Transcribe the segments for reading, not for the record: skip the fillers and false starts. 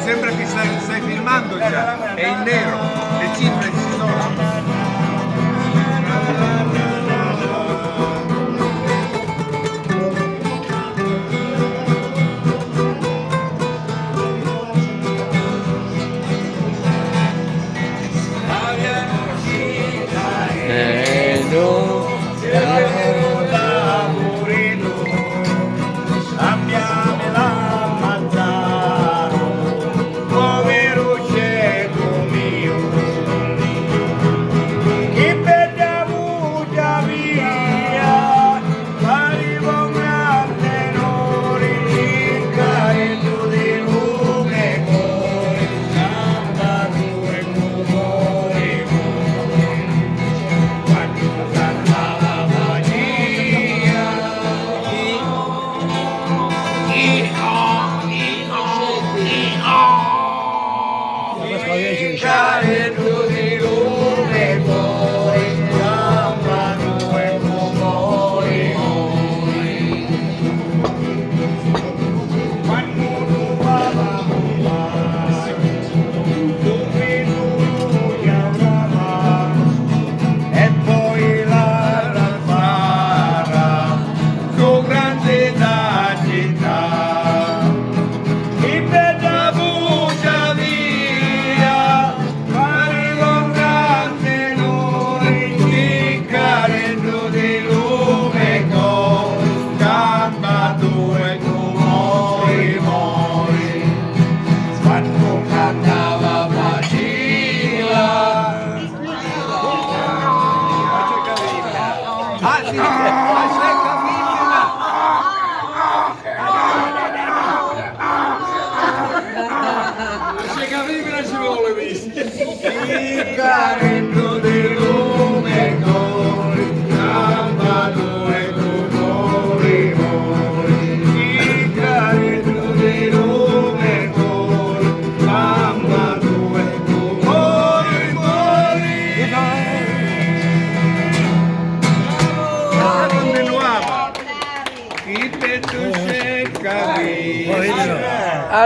sembra che stai filmando già, è in nero, le cifre ci sono.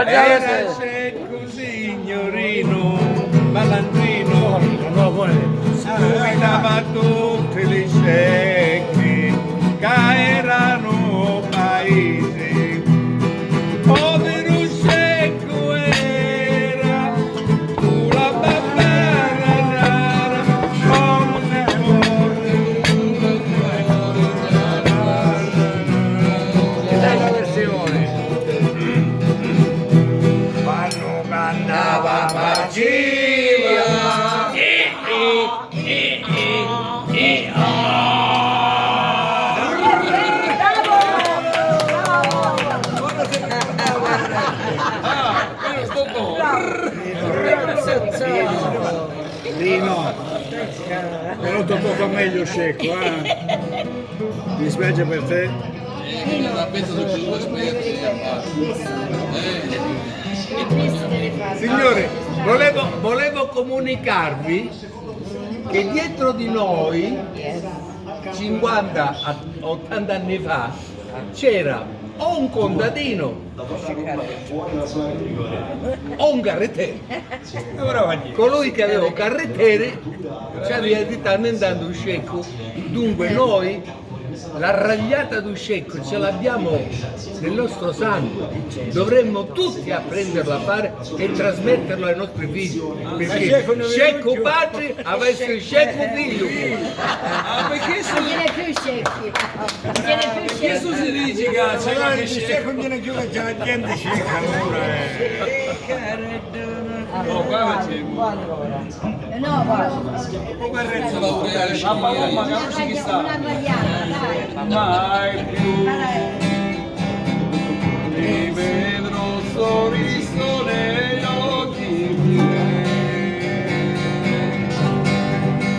Era secco signorino, malandrino, guidava tutte le scecche che erano paesi. Povero secco era, la babbara rara, come la versione. Andava magia Lino, però dopo fa meglio secco, mi spiace per te. Signore, volevo comunicarvi che dietro di noi 50-80 anni fa c'era o un contadino o un carrettere. Colui che aveva un carrettere ci aveva di tanto in tanto un scecco. Dunque noi la ragliata di scecco ce l'abbiamo nel nostro sangue, dovremmo tutti apprenderlo a fare e trasmetterlo ai nostri figli, perché scecco padre avesse scecco figlio. Perché non viene più scecchi, Questo si dice che scecco non viene più che c'è la gente scecca no, guarda. Una tagliata, dai. Mai più ti vedrò sorriso negli occhi miei,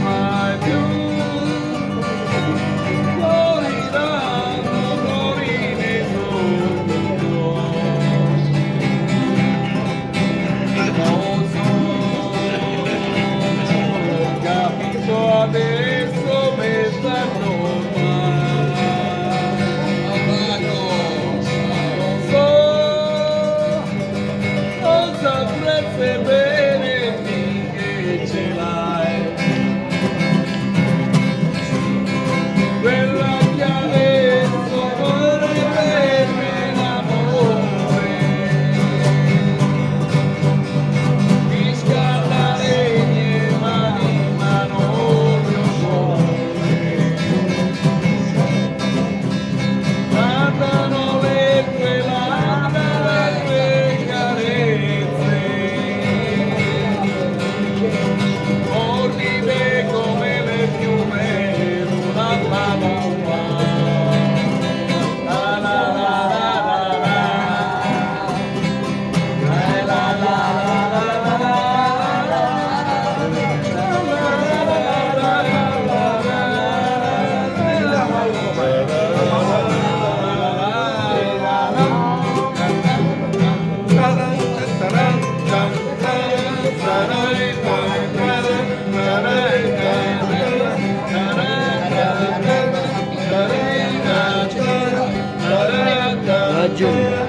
mai più moriranno fuori nei sogni non so, capito adesso mi stanno sapreste bene finché ce l'hai. Quella che adesso vorrebbe l'amore, mi scatta le mie mani ma non mio cuore. Mandano le tue labbra, le tue carezze, morbide come le piume d'una paloma. La la la la la la, la la la Raggiungo.